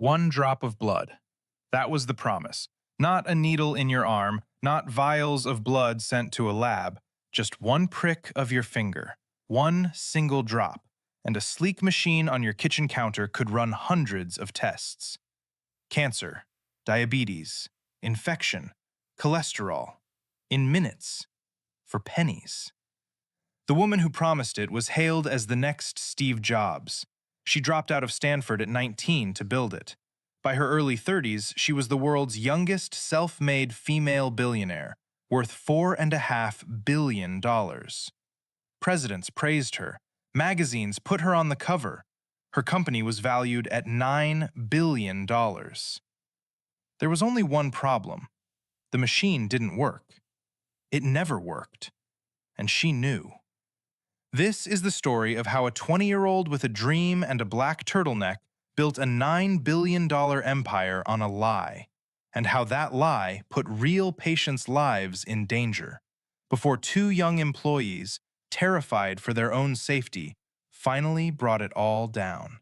One drop of blood. That was the promise. Not a needle in your arm, not vials of blood sent to a lab, just one prick of your finger, one single drop, and a sleek machine on your kitchen counter could run hundreds of tests. Cancer, diabetes, infection, cholesterol, in minutes, for pennies. The woman who promised it was hailed as the next Steve Jobs. She dropped out of Stanford at 19 to build it. By her early 30s, she was the world's youngest self-made female billionaire, worth $4.5 billion. Presidents praised her. Magazines put her on the cover. Her company was valued at $9 billion. There was only one problem. The machine didn't work. It never worked. And she knew. This is the story of how a 20-year-old with a dream and a black turtleneck built a $9 billion empire on a lie, and how that lie put real patients' lives in danger, before two young employees, terrified for their own safety, finally brought it all down.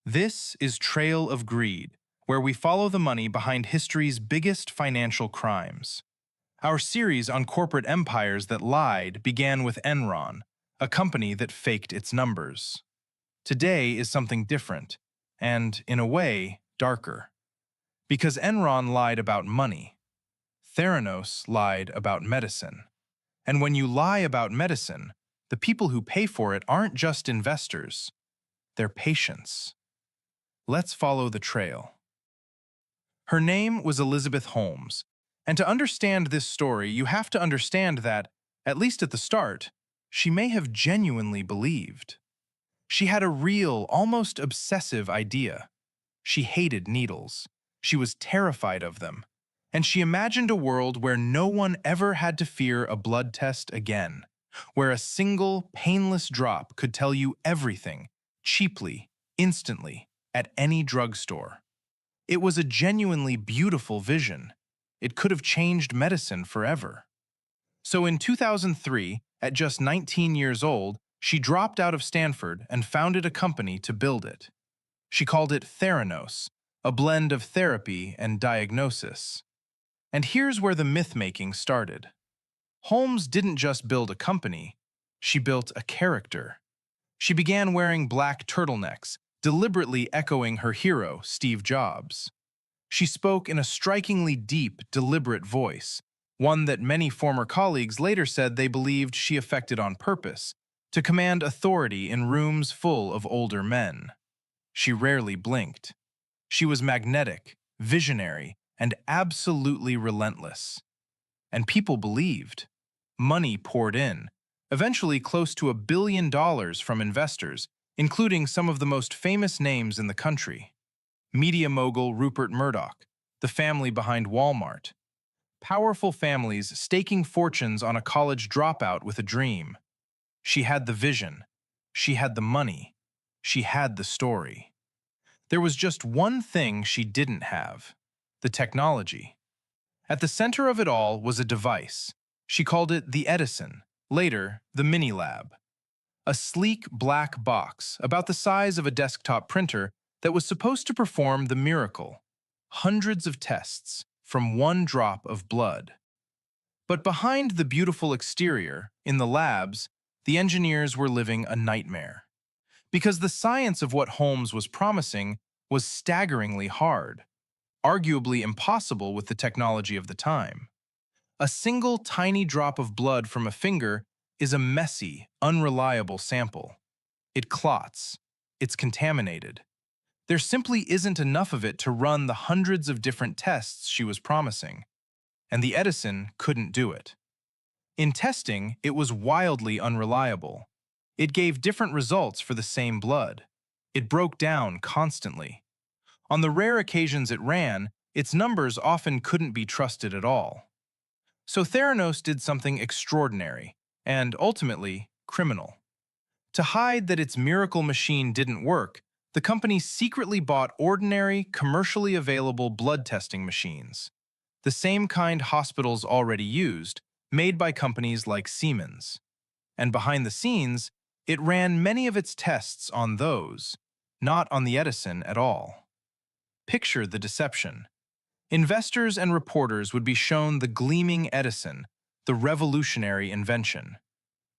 This is Trail of Greed, where we follow the money behind history's biggest financial crimes. Our series on corporate empires that lied began with Enron, a company that faked its numbers. Today is something different, and, in a way, darker. Because Enron lied about money. Theranos lied about medicine. And when you lie about medicine, the people who pay for it aren't just investors. They're patients. Let's follow the trail. Her name was Elizabeth Holmes, and to understand this story, you have to understand that, at least at the start, she may have genuinely believed. She had a real, almost obsessive idea. She hated needles. She was terrified of them. And she imagined a world where no one ever had to fear a blood test again, where a single, painless drop could tell you everything, cheaply, instantly, at any drugstore. It was a genuinely beautiful vision. It could have changed medicine forever. So in 2003, at just 19 years old, she dropped out of Stanford and founded a company to build it. She called it Theranos, a blend of therapy and diagnosis. And here's where the myth-making started. Holmes didn't just build a company, she built a character. She began wearing black turtlenecks, deliberately echoing her hero, Steve Jobs. She spoke in a strikingly deep, deliberate voice, one that many former colleagues later said they believed she affected on purpose, to command authority in rooms full of older men. She rarely blinked. She was magnetic, visionary, and absolutely relentless. And people believed. Money poured in, eventually close to $1 billion from investors, including some of the most famous names in the country. Media mogul Rupert Murdoch, the family behind Walmart. Powerful families staking fortunes on a college dropout with a dream. She had the vision. She had the money. She had the story. There was just one thing she didn't have: the technology. At the center of it all was a device. She called it the Edison, later the Mini Lab. A sleek black box about the size of a desktop printer that was supposed to perform the miracle. Hundreds of tests from one drop of blood. But behind the beautiful exterior, in the labs, the engineers were living a nightmare. Because the science of what Holmes was promising was staggeringly hard, arguably impossible with the technology of the time. A single tiny drop of blood from a finger is a messy, unreliable sample. It clots. It's contaminated. There simply isn't enough of it to run the hundreds of different tests she was promising, and the Edison couldn't do it. In testing, it was wildly unreliable. It gave different results for the same blood. It broke down constantly. On the rare occasions it ran, its numbers often couldn't be trusted at all. So Theranos did something extraordinary, and ultimately, criminal. To hide that its miracle machine didn't work, the company secretly bought ordinary, commercially available blood testing machines, the same kind hospitals already used, made by companies like Siemens. And behind the scenes, it ran many of its tests on those, not on the Edison at all. Picture the deception. Investors and reporters would be shown the gleaming Edison, the revolutionary invention.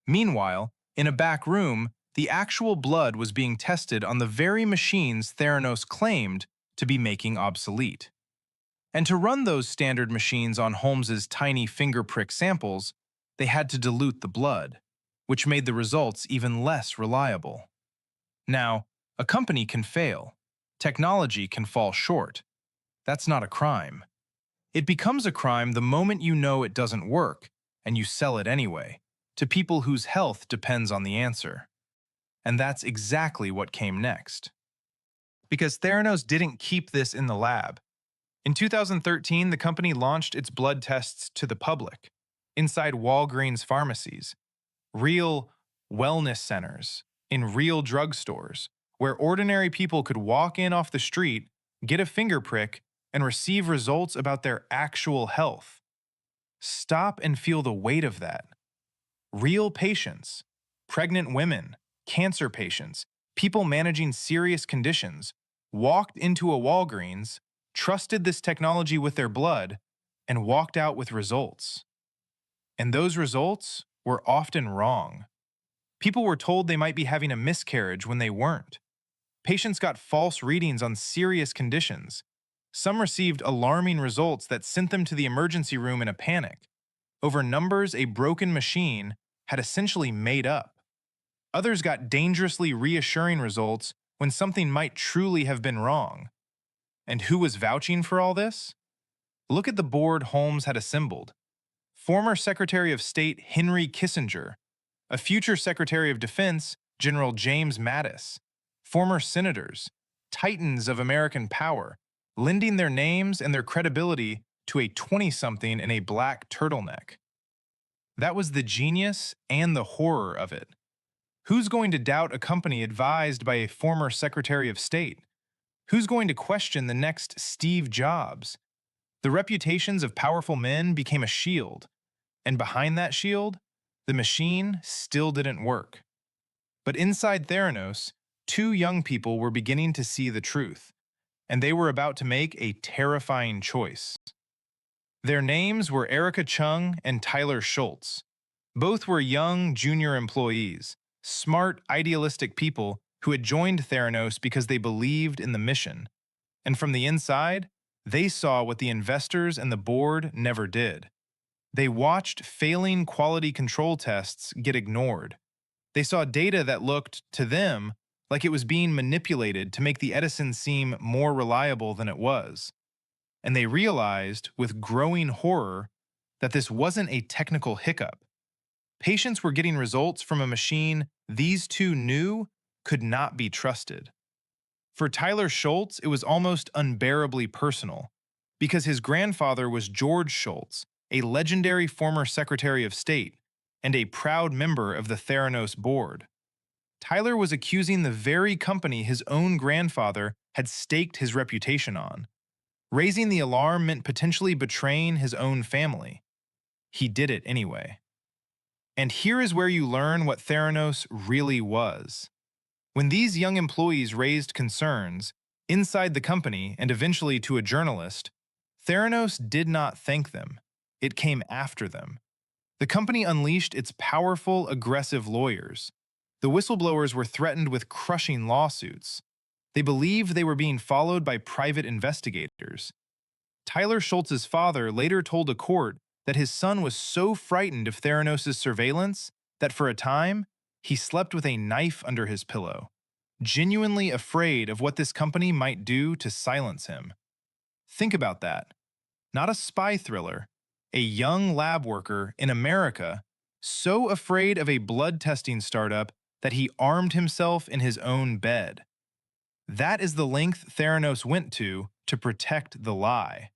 Meanwhile, in a back room, the actual blood was being tested on the very machines Theranos claimed to be making obsolete. And to run those standard machines on Holmes's tiny finger prick samples, they had to dilute the blood, which made the results even less reliable. Now, a company can fail. Technology can fall short. That's not a crime. It becomes a crime the moment you know it doesn't work, and you sell it anyway, to people whose health depends on the answer. And that's exactly what came next. Because Theranos didn't keep this in the lab. In 2013, the company launched its blood tests to the public, inside Walgreens pharmacies, real wellness centers, in real drugstores, where ordinary people could walk in off the street, get a finger prick, and receive results about their actual health. Stop and feel the weight of that. Real patients, pregnant women, cancer patients, people managing serious conditions, walked into a Walgreens, trusted this technology with their blood, and walked out with results. And those results were often wrong. People were told they might be having a miscarriage when they weren't. Patients got false readings on serious conditions. Some received alarming results that sent them to the emergency room in a panic, over numbers a broken machine had essentially made up. Others got dangerously reassuring results when something might truly have been wrong. And who was vouching for all this? Look at the board Holmes had assembled. Former Secretary of State Henry Kissinger, a future Secretary of Defense, General James Mattis, former senators, titans of American power, lending their names and their credibility to a 20-something in a black turtleneck. That was the genius and the horror of it. Who's going to doubt a company advised by a former Secretary of State? Who's going to question the next Steve Jobs? The reputations of powerful men became a shield, and behind that shield, the machine still didn't work. But inside Theranos, two young people were beginning to see the truth, and they were about to make a terrifying choice. Their names were Erica Chung and Tyler Schultz. Both were young junior employees, smart, idealistic people who had joined Theranos because they believed in the mission. And from the inside, they saw what the investors and the board never did. They watched failing quality control tests get ignored. They saw data that looked, to them, like it was being manipulated to make the Edison seem more reliable than it was. And they realized, with growing horror, that this wasn't a technical hiccup. Patients were getting results from a machine these two knew could not be trusted. For Tyler Schultz, it was almost unbearably personal, because his grandfather was George Schultz, a legendary former Secretary of State and a proud member of the Theranos board. Tyler was accusing the very company his own grandfather had staked his reputation on. Raising the alarm meant potentially betraying his own family. He did it anyway. And here is where you learn what Theranos really was. When these young employees raised concerns, inside the company and eventually to a journalist, Theranos did not thank them. It came after them. The company unleashed its powerful, aggressive lawyers. The whistleblowers were threatened with crushing lawsuits. They believed they were being followed by private investigators. Tyler Schultz's father later told a court that his son was so frightened of Theranos' surveillance that for a time, he slept with a knife under his pillow, genuinely afraid of what this company might do to silence him. Think about that. Not a spy thriller, a young lab worker in America so afraid of a blood testing startup that he armed himself in his own bed. That is the length Theranos went to protect the lie.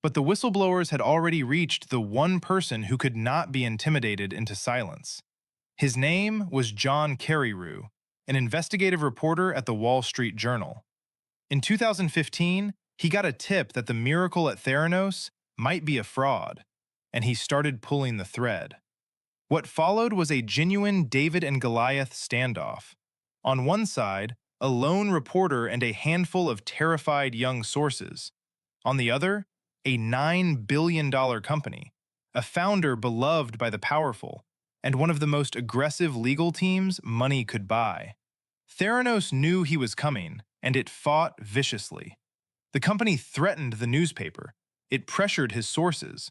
But the whistleblowers had already reached the one person who could not be intimidated into silence. His name was John Carreyrou, an investigative reporter at the Wall Street Journal. In 2015, he got a tip that the miracle at Theranos might be a fraud, and he started pulling the thread. What followed was a genuine David and Goliath standoff. On one side, a lone reporter and a handful of terrified young sources. On the other, a $9 billion company, a founder beloved by the powerful, and one of the most aggressive legal teams money could buy. Theranos knew he was coming, and it fought viciously. The company threatened the newspaper. It pressured his sources.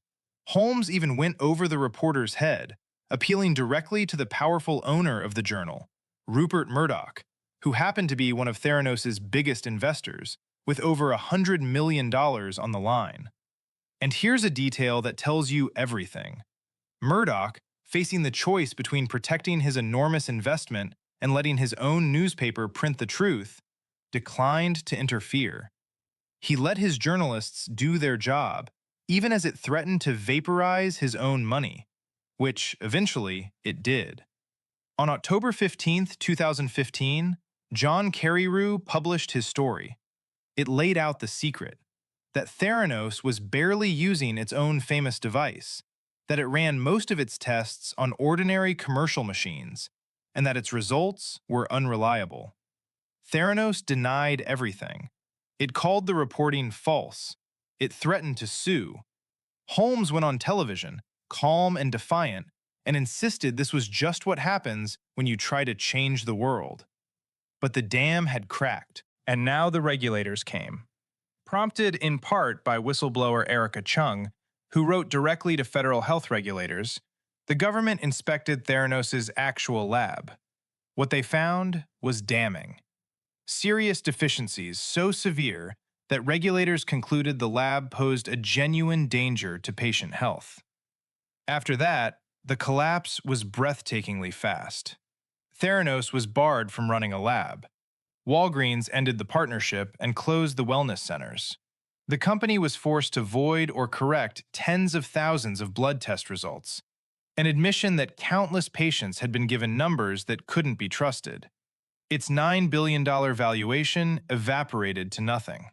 Holmes even went over the reporter's head, appealing directly to the powerful owner of the journal, Rupert Murdoch, who happened to be one of Theranos' biggest investors, with over $100 million on the line. And here's a detail that tells you everything. Murdoch, facing the choice between protecting his enormous investment and letting his own newspaper print the truth, declined to interfere. He let his journalists do their job, even as it threatened to vaporize his own money, which eventually it did. On October 15, 2015, John Carreyrou published his story. It laid out the secret, that Theranos was barely using its own famous device, that it ran most of its tests on ordinary commercial machines, and that its results were unreliable. Theranos denied everything. It called the reporting false. It threatened to sue. Holmes went on television, calm and defiant, and insisted this was just what happens when you try to change the world. But the dam had cracked, and now the regulators came. Prompted in part by whistleblower Erica Chung, who wrote directly to federal health regulators, the government inspected Theranos' actual lab. What they found was damning. Serious deficiencies so severe that regulators concluded the lab posed a genuine danger to patient health. After that, the collapse was breathtakingly fast. Theranos was barred from running a lab. Walgreens ended the partnership and closed the wellness centers. The company was forced to void or correct tens of thousands of blood test results, an admission that countless patients had been given numbers that couldn't be trusted. Its $9 billion valuation evaporated to nothing.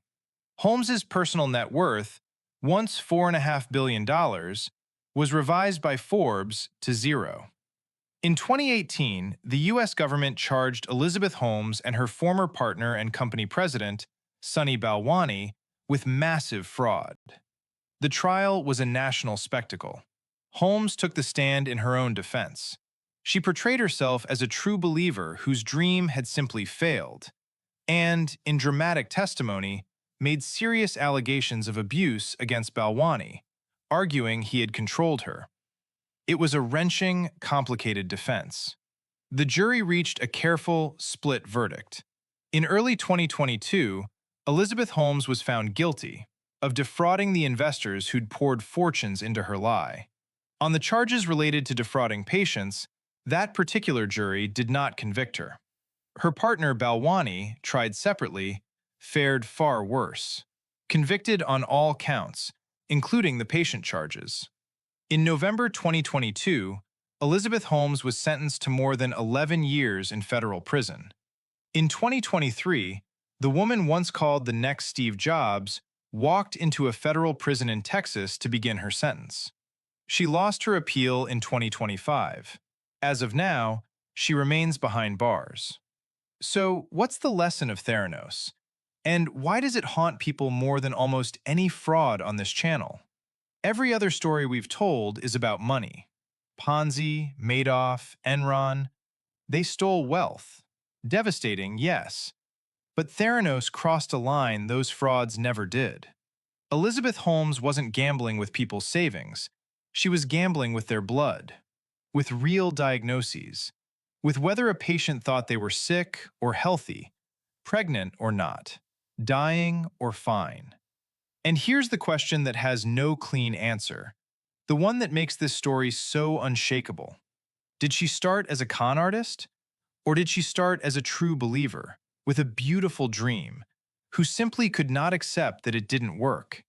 Holmes's personal net worth, once $4.5 billion, was revised by Forbes to zero. In 2018, the U.S. government charged Elizabeth Holmes and her former partner and company president, Sunny Balwani, with massive fraud. The trial was a national spectacle. Holmes took the stand in her own defense. She portrayed herself as a true believer whose dream had simply failed, and, in dramatic testimony, made serious allegations of abuse against Balwani, arguing he had controlled her. It was a wrenching, complicated defense. The jury reached a careful, split verdict. In early 2022, Elizabeth Holmes was found guilty of defrauding the investors who'd poured fortunes into her lie. On the charges related to defrauding patients, that particular jury did not convict her. Her partner, Balwani, tried separately, fared far worse. Convicted on all counts, including the patient charges. In November 2022, Elizabeth Holmes was sentenced to more than 11 years in federal prison. In 2023, the woman once called the next Steve Jobs walked into a federal prison in Texas to begin her sentence. She lost her appeal in 2025. As of now, she remains behind bars. So, what's the lesson of Theranos? And why does it haunt people more than almost any fraud on this channel? Every other story we've told is about money. Ponzi, Madoff, Enron, they stole wealth. Devastating, yes. But Theranos crossed a line those frauds never did. Elizabeth Holmes wasn't gambling with people's savings. She was gambling with their blood, with real diagnoses, with whether a patient thought they were sick or healthy, pregnant or not, dying or fine. And here's the question that has no clean answer, the one that makes this story so unshakable. Did she start as a con artist? Or did she start as a true believer, with a beautiful dream, who simply could not accept that it didn't work,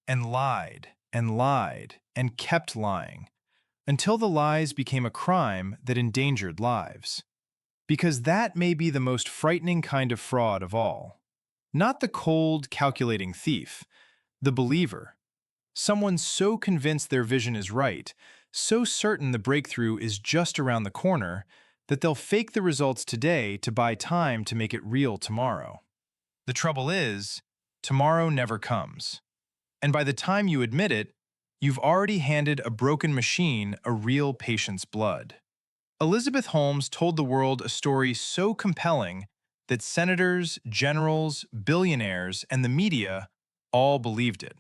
and lied, and lied, and kept lying, until the lies became a crime that endangered lives? Because that may be the most frightening kind of fraud of all. Not the cold, calculating thief, the believer. Someone so convinced their vision is right, so certain the breakthrough is just around the corner, that they'll fake the results today to buy time to make it real tomorrow. The trouble is, tomorrow never comes. And by the time you admit it, you've already handed a broken machine a real patient's blood. Elizabeth Holmes told the world a story so compelling that senators, generals, billionaires, and the media all believed it.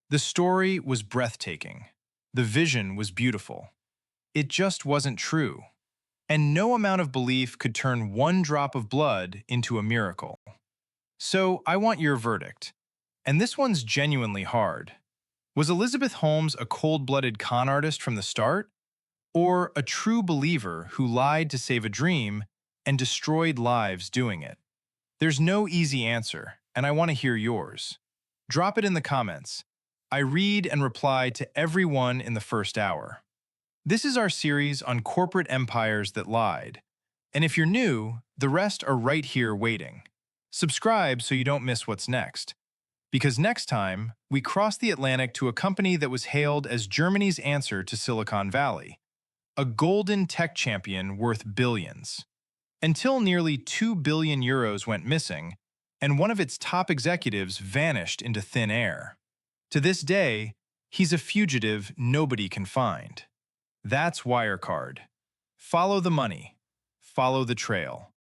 The story was breathtaking. The vision was beautiful. It just wasn't true. And no amount of belief could turn one drop of blood into a miracle. So I want your verdict. And this one's genuinely hard. Was Elizabeth Holmes a cold-blooded con artist from the start? Or a true believer who lied to save a dream and destroyed lives doing it? There's no easy answer, and I want to hear yours. Drop it in the comments. I read and reply to everyone in the first hour. This is our series on corporate empires that lied. And if you're new, the rest are right here waiting. Subscribe so you don't miss what's next. Because next time, we cross the Atlantic to a company that was hailed as Germany's answer to Silicon Valley, a golden tech champion worth billions. Until nearly 2 billion euros went missing, and one of its top executives vanished into thin air. To this day, he's a fugitive nobody can find. That's Wirecard. Follow the money. Follow the trail.